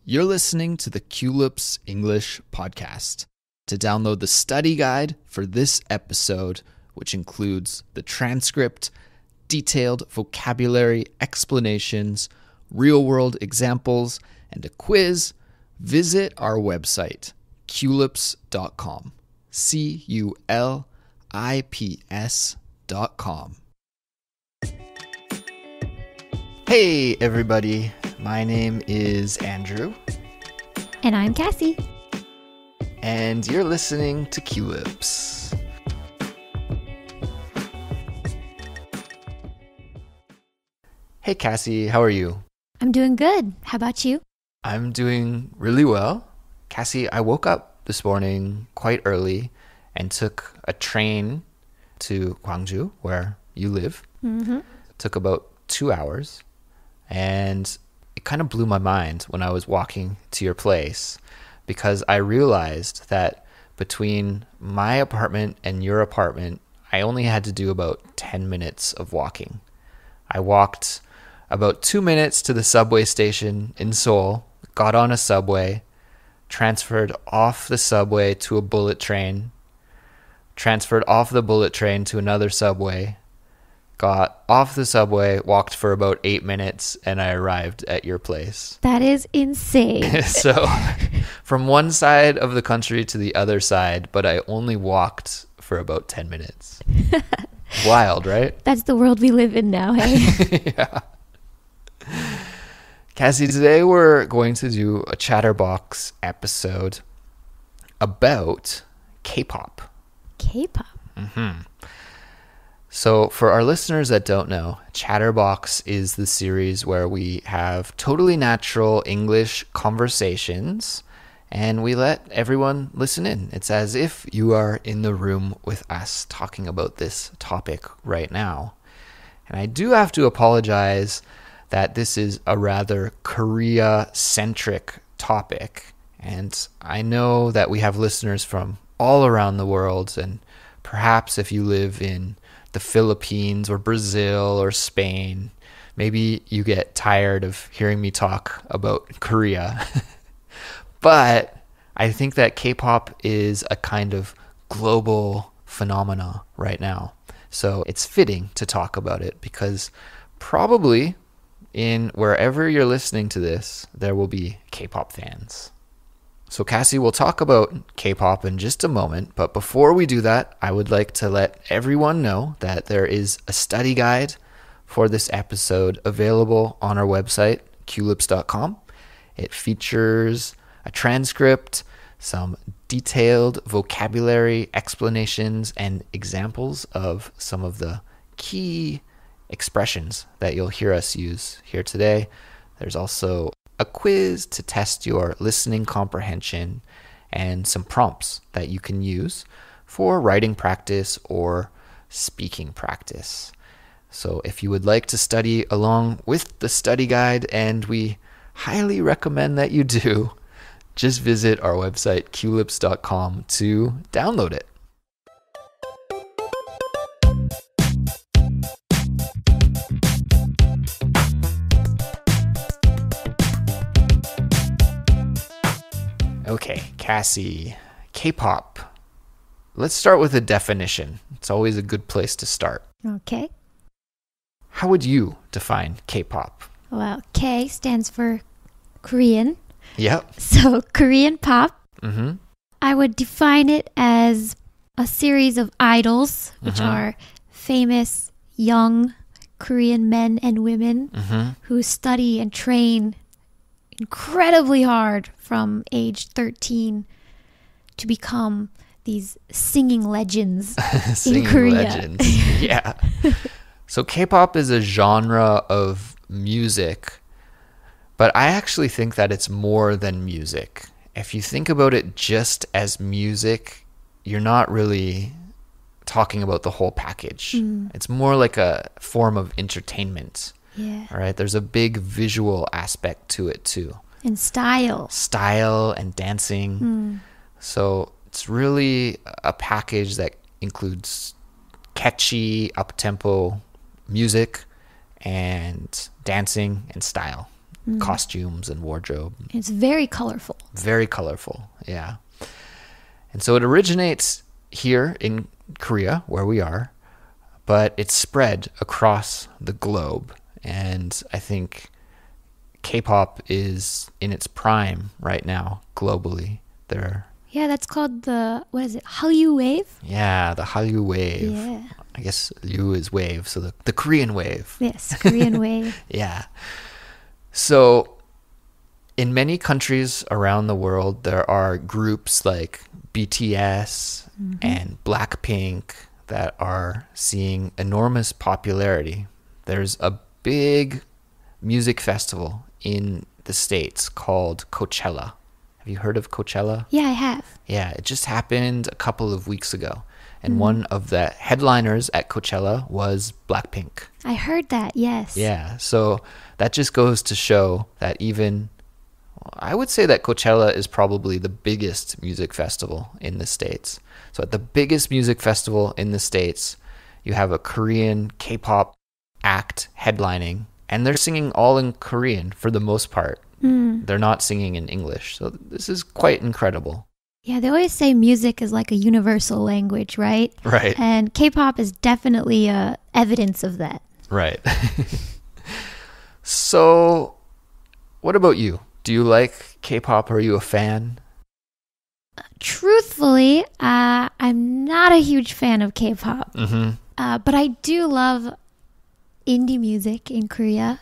You're listening to the Culips English podcast. To download the study guide for this episode, which includes the transcript, detailed vocabulary explanations, real-world examples, and a quiz, visit our website, culips.com. Culips.com. Hey, everybody. My name is Andrew. And I'm Kassy. And you're listening to Culips. Hey, Kassy, how are you? I'm doing good. How about you? I'm doing really well. Kassy, I woke up this morning quite early and took a train to Gwangju, where you live. Mm-hmm. It took about 2 hours. And it kind of blew my mind when I was walking to your place because I realized that between my apartment and your apartment, I only had to do about 10 minutes of walking. I walked about 2 minutes to the subway station in Seoul, got on a subway, transferred off the subway to a bullet train, transferred off the bullet train to another subway, got off the subway, walked for about 8 minutes, and I arrived at your place. That is insane. So from one side of the country to the other side, but I only walked for about 10 minutes. Wild, right? That's the world we live in now, hey? Yeah. Kassy, today we're going to do a Chatterbox episode about K-pop. K-pop? Mm-hmm. So for our listeners that don't know, Chatterbox is the series where we have totally natural English conversations and we let everyone listen in. It's as if you are in the room with us talking about this topic right now. And I do have to apologize that this is a rather Korea-centric topic. And I know that we have listeners from all around the world, and perhaps if you live in the Philippines or Brazil or Spain, maybe you get tired of hearing me talk about Korea. But I think that K-pop is a kind of global phenomena right now. So it's fitting to talk about it because probably in wherever you're listening to this, there will be K-pop fans. So Kassy, we'll talk about K-pop in just a moment, but before we do that, I would like to let everyone know that there is a study guide for this episode available on our website, culips.com. It features a transcript, some detailed vocabulary explanations, and examples of some of the key expressions that you'll hear us use here today. There's also a quiz to test your listening comprehension and some prompts that you can use for writing practice or speaking practice. So if you would like to study along with the study guide, and we highly recommend that you do, just visit our website, culips.com, to download it. Okay, Kassy, K-pop. Let's start with a definition. It's always a good place to start. Okay. How would you define K-pop? Well, K stands for Korean. Yep. So Korean pop. Mm-hmm. I would define it as a series of idols, which are famous young Korean men and women who study and train incredibly hard from age 13 to become these singing legends in Korea. Legends. Yeah. So K-pop is a genre of music, but I actually think that it's more than music. If you think about it just as music, you're not really talking about the whole package. It's more like a form of entertainment. Yeah. All right. There's a big visual aspect to it too. And style. Style and dancing. So it's really a package that includes catchy, up-tempo music and dancing and style. costumes and wardrobe. It's very colorful. Very colorful, yeah. And so it originates here in Korea, where we are, but it's spread across the globe. And I think K-pop is in its prime right now globally. Yeah, that's called the, what is it, Hallyu wave? Yeah, the Hallyu wave. Yeah. I guess Ryu is wave, so the Korean wave. Yes, Korean wave. Yeah. So in many countries around the world, there are groups like BTS and Blackpink that are seeing enormous popularity. There's a big music festival in the States called Coachella. Have you heard of Coachella? Yeah, I have. Yeah, it just happened a couple of weeks ago. And one of the headliners at Coachella was Blackpink. I heard that, yes. Yeah, so that just goes to show that I would say that Coachella is probably the biggest music festival in the States. So at the biggest music festival in the States, you have a Korean K-pop act headlining, and they're singing all in Korean for the most part. They're not singing in English. So this is quite incredible. Yeah, they always say music is like a universal language, right? Right. And K-pop is definitely evidence of that. Right. So, what about you? Do you like K-pop? Are you a fan? Truthfully, I'm not a huge fan of K-pop. But I do love indie music in Korea.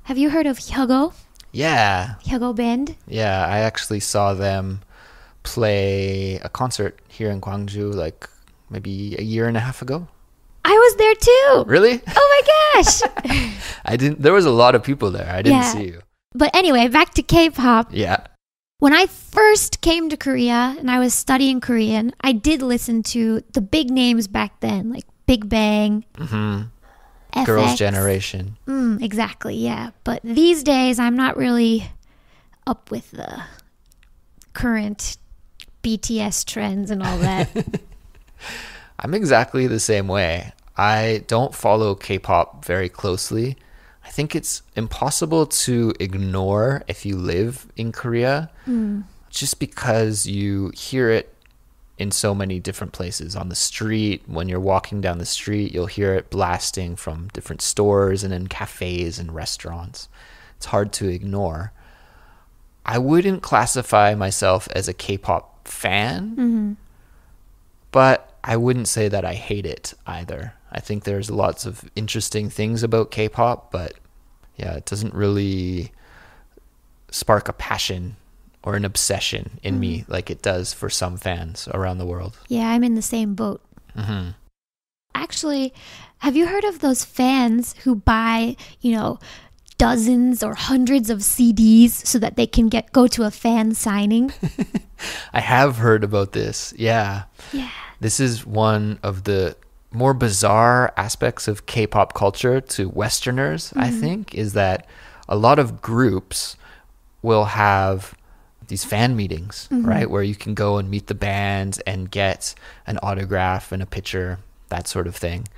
Have you heard of Hyogo? Yeah. Hyogo band? Yeah, I actually saw them play a concert here in Gwangju like maybe a year and a half ago. I was there too. Really? Oh my gosh. There was a lot of people there. I didn't see you. But anyway, back to K-pop. Yeah. When I first came to Korea and I was studying Korean, I did listen to the big names back then, like Big Bang, FX. Girls' Generation. Exactly, yeah. But these days, I'm not really up with the current BTS trends and all that. I'm exactly the same way. I don't follow K-pop very closely. I think it's impossible to ignore if you live in Korea, just because you hear it in so many different places. On the street, when you're walking down the street, you'll hear it blasting from different stores and in cafes and restaurants. It's hard to ignore. I wouldn't classify myself as a K-pop fan, but I wouldn't say that I hate it either. I think there's lots of interesting things about K-pop, but yeah, it doesn't really spark a passion or an obsession in me like it does for some fans around the world. Yeah, I'm in the same boat. Actually, have you heard of those fans who buy, dozens or hundreds of CDs so that they can go to a fan signing? I have heard about this. Yeah. Yeah. This is one of the more bizarre aspects of K-pop culture to Westerners, I think, is that a lot of groups will have these fan meetings, right? Where you can go and meet the band and get an autograph and a picture, that sort of thing.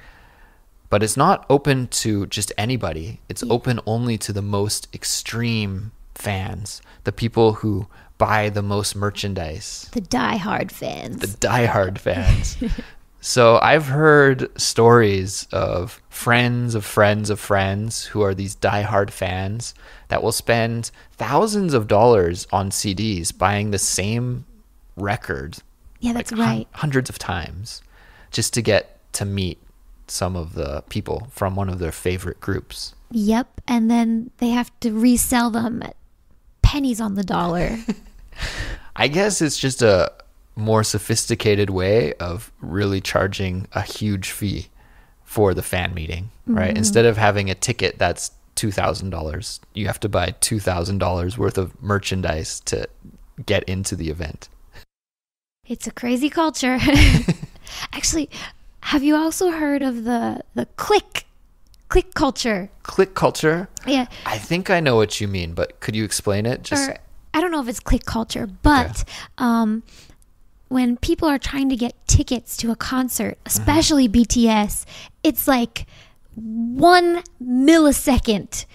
But it's not open to just anybody. It's open only to the most extreme fans, the people who buy the most merchandise. The diehard fans. The diehard fans. So I've heard stories of friends of friends of friends who are these diehard fans that will spend thousands of dollars on CDs buying the same record. Yeah, that's right. Hundreds of times just to get to meet some of the people from one of their favorite groups. Yep, and then they have to resell them at pennies on the dollar. I guess it's just a more sophisticated way of really charging a huge fee for the fan meeting, right? Instead of having a ticket that's $2,000, you have to buy $2,000 worth of merchandise to get into the event. It's a crazy culture. Actually, have you also heard of the click culture? Click culture? Yeah. I think I know what you mean, but could you explain it? I don't know if it's click culture, but when people are trying to get tickets to a concert, especially BTS, it's like 1 millisecond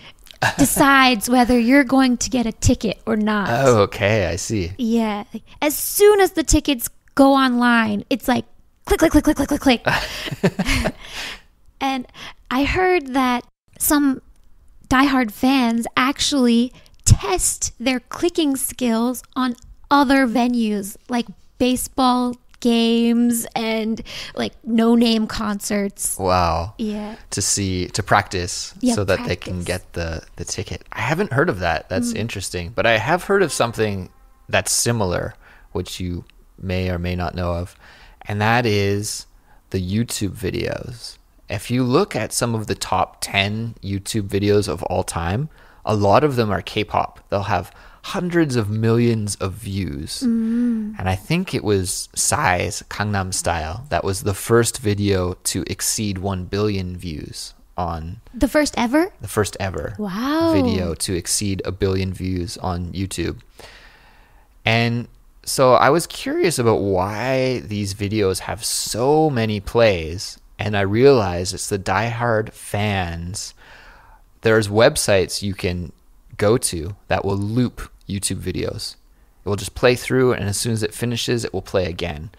decides whether you're going to get a ticket or not. Oh, okay, I see. Yeah. Like, as soon as the tickets go online, it's like click, click, click, click, click, click, click. And I heard that some diehard fans actually test their clicking skills on other venues like baseball games and like no-name concerts. Wow. Yeah. To practice Yeah, so that they can get the ticket. I haven't heard of that. That's interesting. But I have heard of something that's similar, which you may or may not know of, and that is the YouTube videos. If you look at some of the top 10 YouTube videos of all time, a lot of them are K-pop. They'll have hundreds of millions of views. And I think it was Psy's Gangnam Style that was the first video to exceed 1 billion views on The first ever? the first ever Wow. video to exceed 1 billion views on YouTube. And so I was curious about why these videos have so many plays, and I realized it's the diehard fans. There's websites you can go to that will loop YouTube videos. It will just play through, and as soon as it finishes, it will play again.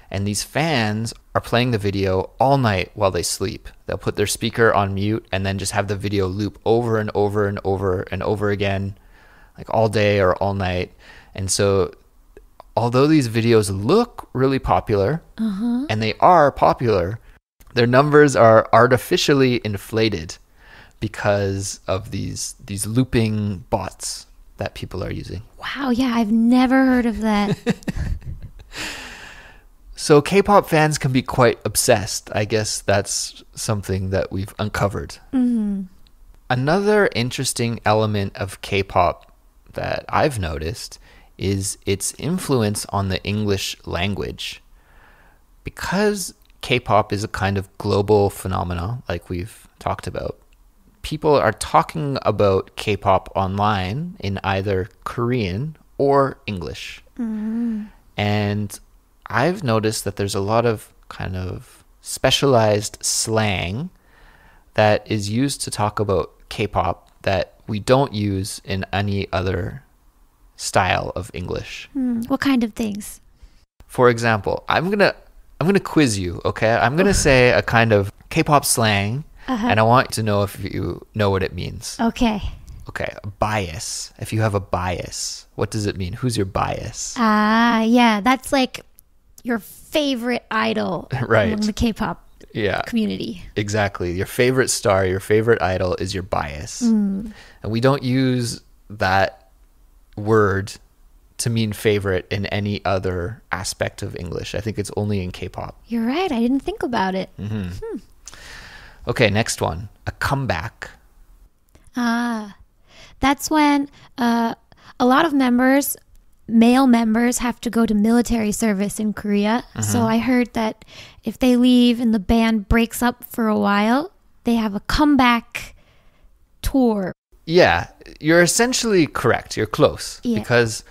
And these fans are playing the video all night while they sleep. They'll put their speaker on mute and then just have the video loop over and over and over and over again, like all day or all night. And so although these videos look really popular, and they are popular, their numbers are artificially inflated because of these looping bots that people are using. Wow, yeah, I've never heard of that. So K-pop fans can be quite obsessed. I guess that's something that we've uncovered. Another interesting element of K-pop that I've noticed is its influence on the English language. Because K-pop is a kind of global phenomenon, like we've talked about, people are talking about K-pop online in either Korean or English. And I've noticed that there's a lot of kind of specialized slang that is used to talk about K-pop that we don't use in any other style of English. What kind of things? For example, I'm gonna quiz you, okay? I'm gonna say a kind of K-pop slang, and I want to know if you know what it means. Okay. Okay, bias. If you have a bias, what does it mean? Who's your bias? Yeah, that's like your favorite idol Right. among the K-pop Yeah, community. exactly. Your favorite star, your favorite idol is your bias. And we don't use that word to mean favorite in any other aspect of English. I think it's only in K-pop. You're right. I didn't think about it. Okay, next one. A comeback. That's when a lot of male members have to go to military service in Korea. So I heard that if they leave and the band breaks up for a while, they have a comeback tour. Yeah, you're essentially correct. You're close. Yeah. Because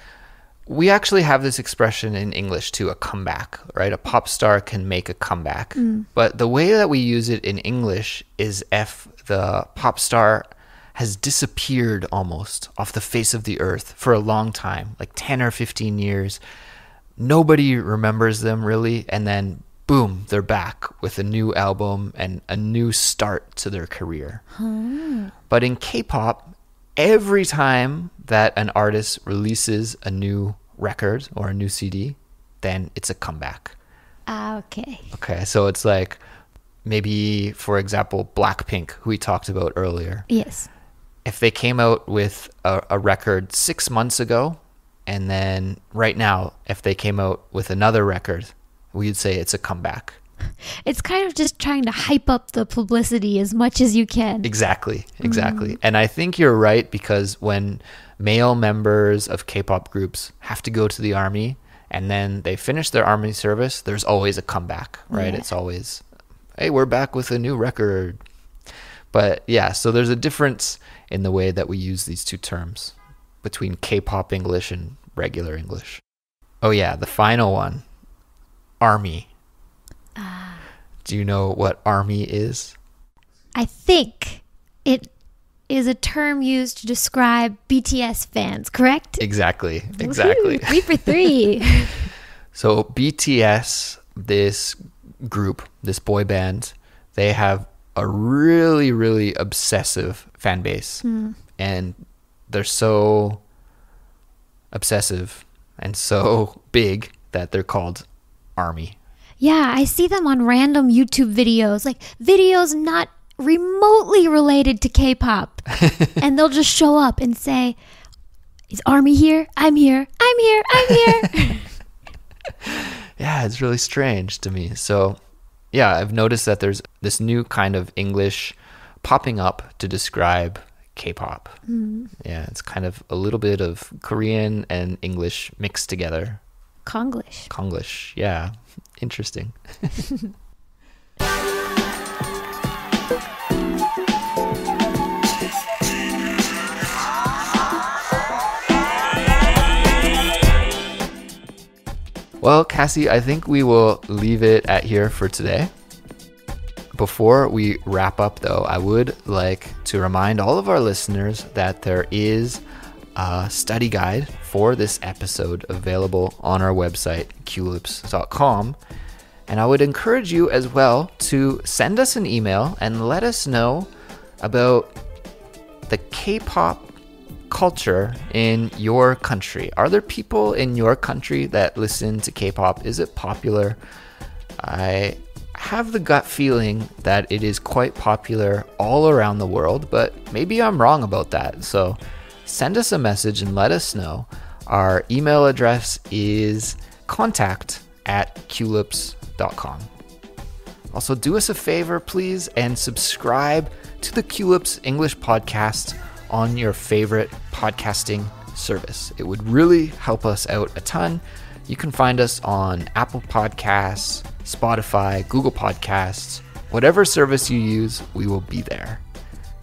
we actually have this expression in English too, a comeback, right? A pop star can make a comeback. But the way that we use it in English is if the pop star has disappeared almost off the face of the earth for a long time, like 10 or 15 years. Nobody remembers them really, and then boom, they're back with a new album and a new start to their career. But in K-pop, every time that an artist releases a new record or a new CD, then it's a comeback. Okay. Okay, so it's like maybe, for example, Blackpink, who we talked about earlier. Yes. If they came out with a record 6 months ago, and then right now, if they came out with another record, we'd say it's a comeback. It's kind of just trying to hype up the publicity as much as you can. Exactly. And I think you're right, because when male members of K-pop groups have to go to the army and then they finish their army service, there's always a comeback, right? Yeah. It's always, hey, we're back with a new record. But yeah, so there's a difference in the way that we use these two terms between K-pop English and regular English. Oh yeah, the final one, army. Do you know what army is? I think it is a term used to describe BTS fans, correct? Exactly. Woo-hoo, 3 for 3. So BTS, this group, this boy band, they have a really, really obsessive fan base. And they're so obsessive and so big that they're called ARMY. Yeah, I see them on random YouTube videos, like videos not remotely related to K-pop. And they'll just show up and say, is ARMY here? I'm here. I'm here. I'm here. Yeah, it's really strange to me. So, yeah, I've noticed that there's this new kind of English popping up to describe K-pop. Yeah, it's kind of a little bit of Korean and English mixed together. Konglish, yeah. Interesting. Well, Kassy, I think we will leave it at here for today. Before we wrap up, though, I would like to remind all of our listeners that there is a study guide for this episode available on our website, Culips.com. And I would encourage you as well to send us an email and let us know about the K-pop culture in your country. Are there people in your country that listen to K-pop? Is it popular? I have the gut feeling that it is quite popular all around the world, but maybe I'm wrong about that. So send us a message and let us know. Our email address is contact@culips.com. Also, do us a favor, please, and subscribe to the Culips English podcast on your favorite podcasting service. It would really help us out a ton. You can find us on Apple Podcasts, Spotify, Google Podcasts, whatever service you use, we will be there.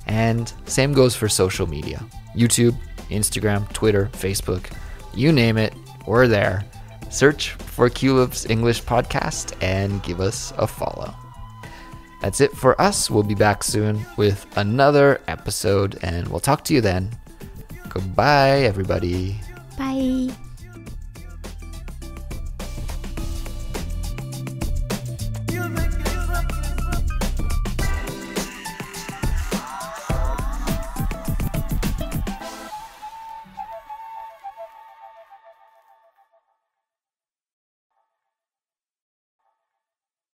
And same goes for social media. YouTube, Instagram, Twitter, Facebook, you name it, we're there. Search for Culips English Podcast and give us a follow. That's it for us. We'll be back soon with another episode, and we'll talk to you then. Goodbye, everybody. Bye.